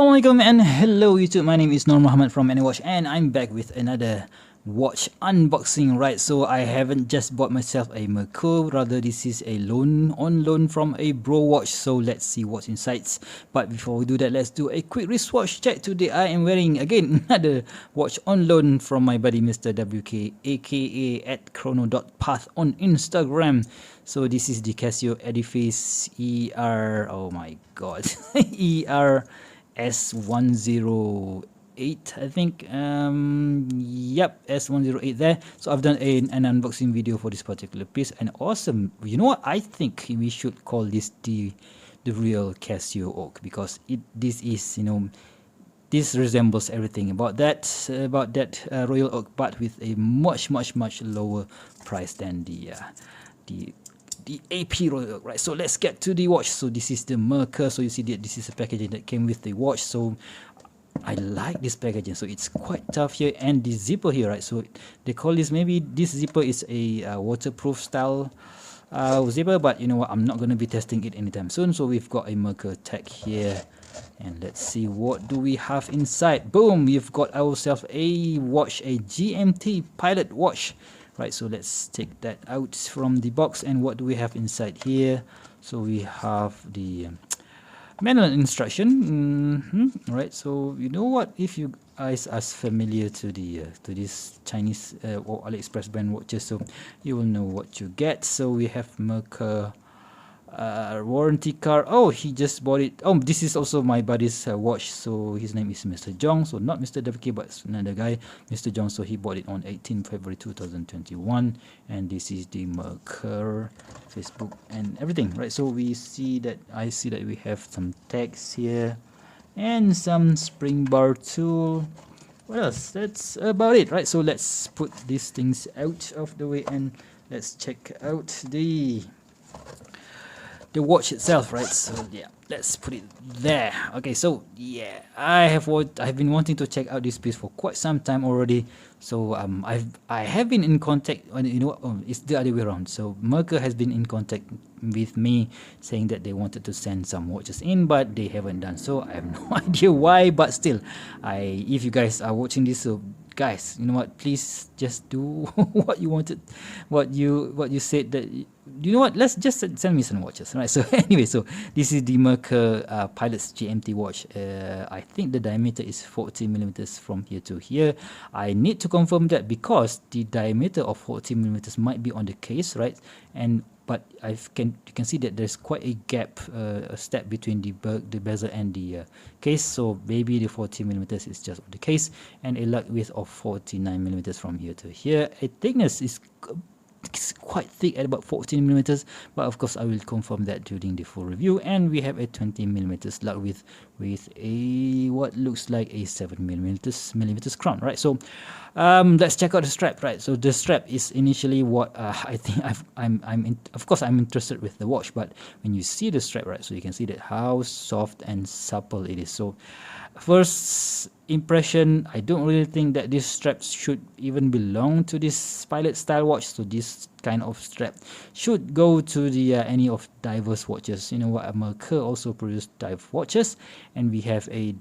Assalamualaikum and hello YouTube, my name is Nur Muhammad from Anywatch and I'm back with another watch unboxing. Right, so I haven't just bought myself a Merkur, rather this is a on loan from a bro watch, so let's see what's inside. But before we do that, let's do a quick wristwatch check. Today I am wearing again another watch on loan from my buddy Mr. WK, aka at chrono.path on Instagram. So this is the Casio Edifice ER, oh my god, ER S108, I think. Yep, S108 there. So I've done an unboxing video for this particular piece, and awesome. You know what? I think we should call this the real Casio Oak, because this is, you know, this resembles everything about that Royal Oak, but with a much lower price than the AP Royal Oak, right? So let's get to the watch. So this is the Merkur. So you see that this is a packaging that came with the watch. So I like this packaging. So it's quite tough here, and the zipper here, right? So they call this, maybe this zipper is a waterproof style zipper, but you know what? I'm not going to be testing it anytime soon. So we've got a Merkur tag here, and let's see what do we have inside. Boom! We've got ourselves a watch, a GMT Pilot watch. Right, so let's take that out from the box, and what do we have inside here? So we have the manual instruction. Right, so you know what, if you guys are familiar to this Chinese or AliExpress brand watches, so you will know what you get. So we have Merkur warranty card. Oh, he just bought it. Oh, this is also my buddy's watch, so his name is Mr. Jong, so not Mr. WK, but another guy, Mr. Jong. So he bought it on 18 February 2021, and this is the Merkur Facebook and everything, right? So we see that, I see that we have some tags here and some spring bar tool. What else? That's about it, right? So let's put these things out of the way and let's check out the watch itself, right? So yeah, let's put it there. Okay, so yeah, I've been wanting to check out this piece for quite some time already. So I have been in contact, you know, it's the other way around. So Merkur has been in contact with me saying that they wanted to send some watches in, but they haven't done so. I have no idea why, but still, if you guys are watching this, so guys, you know what, please just do what you wanted, what you said that you know what, let's just send me some watches, right? So anyway, so this is the Merkur Pilot's GMT watch. I think the diameter is 40 millimeters from here to here. I need to confirm that, because the diameter of 40 millimeters might be on the case, right? And but you can see that there's quite a gap, a step between the bezel and the case. So maybe the 40 millimeters is just the case, and a lug width of 49 millimeters from here to here. A thickness is quite thick at about 14 millimeters, but of course I will confirm that during the full review. And we have a 20 millimeters lug width with a what looks like a 7 millimeters crown, right? So let's check out the strap, right? So the strap is initially what I think of course I'm interested with the watch, but when you see the strap, right, so you can see that how soft and supple it is. So first impression, I don't really think that this strap should even belong to this pilot style watch. So this kind of strap should go to the any of diverse watches. You know what, Merkur also produced dive watches, and we have a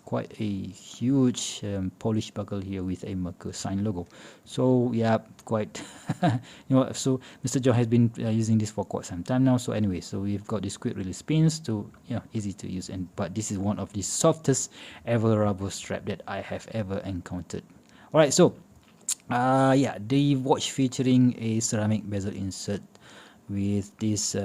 quite a huge polish buckle here with a Merkur sign logo. So yeah, quite you know, so Mr. John has been using this for quite some time now. So anyway, so we've got this quick release pins to, you know, easy to use, and but this is one of the softest ever rubber strap that I have ever encountered. All right, so yeah, the watch featuring a ceramic bezel insert with this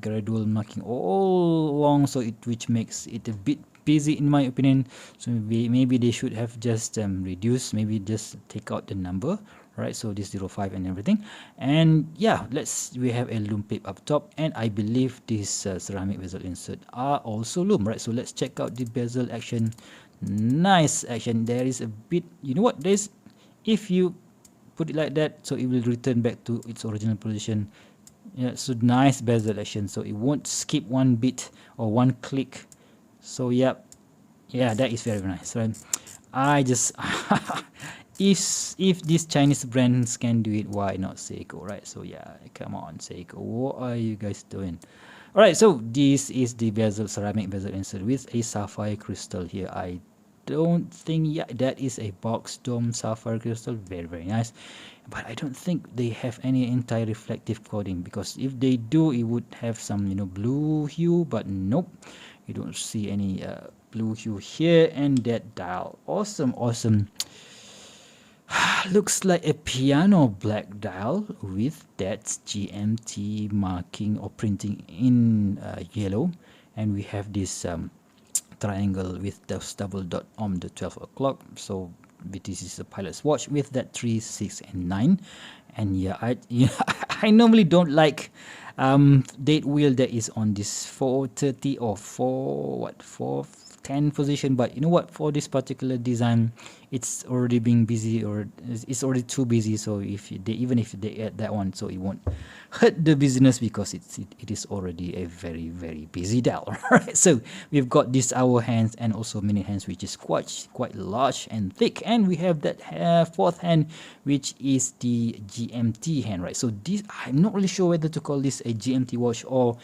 gradual marking all along, so which makes it a bit busy in my opinion. So maybe they should have just reduced, maybe just take out the number, right? So this 05 and everything. And yeah, we have a loom pip up top, and I believe this ceramic bezel insert are also loom, right? So let's check out the bezel action. Nice action. There is a bit, you know what, there's, if you put it like that, so it will return back to its original position. Yeah, so nice bezel action, so it won't skip one bit or one click. So yeah, that is very nice, right? I just if these Chinese brands can do it, why not Seiko, right? So yeah, come on Seiko, what are you guys doing? Alright, so this is the bezel, ceramic bezel insert with a sapphire crystal here. I don't think, yeah, that is a box dome sapphire crystal. Very, very nice. But I don't think they have any anti-reflective coating, because if they do, it would have some, blue hue, but nope, you don't see any blue hue here. And that dial, awesome, awesome. Looks like a piano black dial with that GMT marking or printing in yellow, and we have this triangle with the double dot on the 12 o'clock. So this is a pilot's watch with that 3, 6, and 9. And yeah, I normally don't like date wheel that is on this 4:30 or 4:10 position, but you know what, for this particular design, it's already being busy, or it's already too busy. So even if they add that one, so it won't hurt the business, because it is already a very, very busy dial. Alright, so we've got this hour hands and also minute hands, which is quite large and thick, and we have that fourth hand, which is the GMT hand, right? So this, I'm not really sure whether to call this a GMT watch, or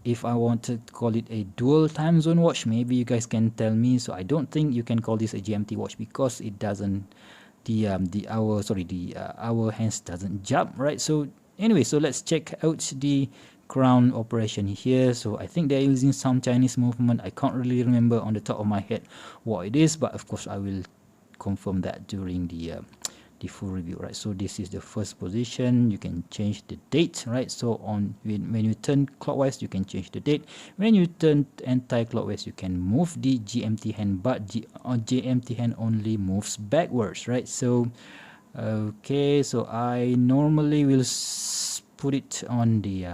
if I want to call it a dual time zone watch. Maybe you guys can tell me. So I don't think you can call this a GMT watch, because it doesn't, the hour hands doesn't jump, right? So anyway, so let's check out the crown operation here. So I think they're using some Chinese movement. I can't really remember on the top of my head what it is, but of course I will confirm that during the full review, right? So this is the first position. You can change the date, right? So when you turn clockwise, you can change the date. When you turn anti-clockwise, you can move the GMT hand, but GMT hand only moves backwards, right? So okay, so I normally will put it on the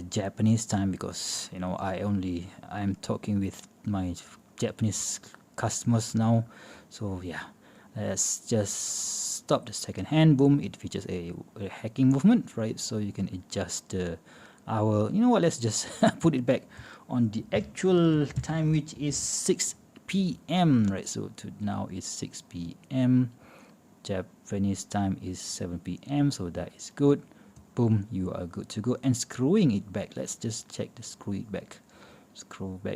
Japanese time, because I'm talking with my Japanese customers now. So yeah, let's just stop the second hand. Boom, it features a hacking movement, right? So you can adjust the hour. You know what, let's just put it back on the actual time, which is 6 p.m. right? So now it's 6 p.m. Japanese time is 7 p.m. so that is good. Boom, you are good to go. And screwing it back, let's just check the screw back,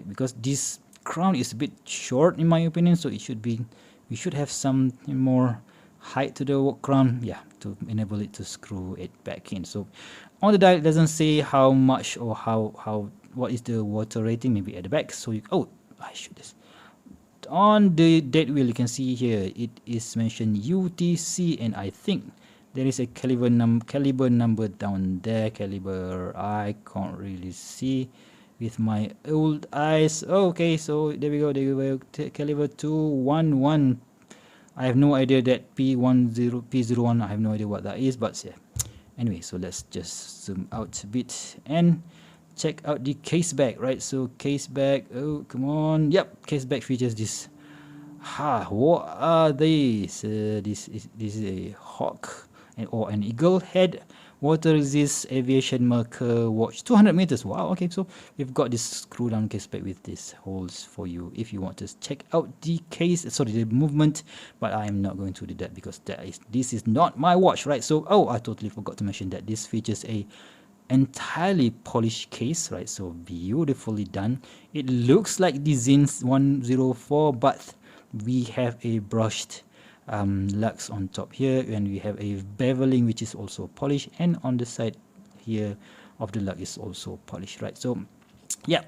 because this crown is a bit short in my opinion, so we should have some more height to the crown, yeah, to enable it to screw it back in. So on the dial, it doesn't say how much or what is the water rating, maybe at the back. So I should this on the date wheel, you can see here it is mentioned UTC, and I think there is a caliber number down there. Caliber, I can't really see with my old eyes. Okay, so there we go. Caliber 211. I have no idea that P01. I have no idea what that is, but yeah. Anyway, so let's just zoom out a bit and check out the case back, right? So case back. Oh, come on. Yep, case back features this. What are these? This is a hawk or an eagle head. Water resist aviation Merkur watch, 200 meters. Wow, okay, so we've got this screw down case back with these holes for you if you want to check out the the movement, but I am not going to do that, because this is not my watch, right? So I totally forgot to mention that this features a entirely polished case, right? So beautifully done. It looks like the Zins 104, but we have a brushed lux on top here, and we have a beveling which is also polished, and on the side here of the lug is also polished, right? So yeah,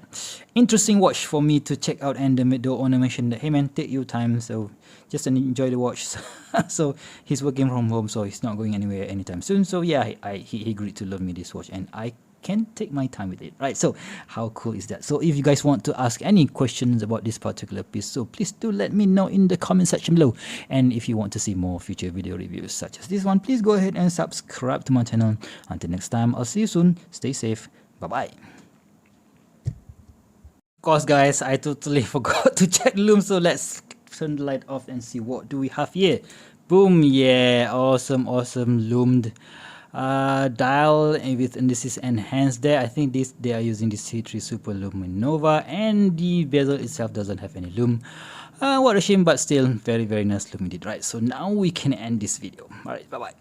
interesting watch for me to check out. And the owner mentioned that, hey man, take your time, so just enjoy the watch. So he's working from home, so he's not going anywhere anytime soon. So yeah, he agreed to loan me this watch, and I can take my time with it, right? So how cool is that? So if you guys want to ask any questions about this particular piece, so please do let me know in the comment section below. And if you want to see more future video reviews such as this one, please go ahead and subscribe to my channel. Until next time, I'll see you soon. Stay safe. Bye bye. Of course guys, I totally forgot to check the loom, so let's turn the light off and see what do we have here. Boom, yeah, awesome loomed dial with indices enhanced there. I think they are using the C3 Super Luminova, and the bezel itself doesn't have any loom. What a shame, but still very nice loom indeed, right? So now we can end this video. Alright, bye bye.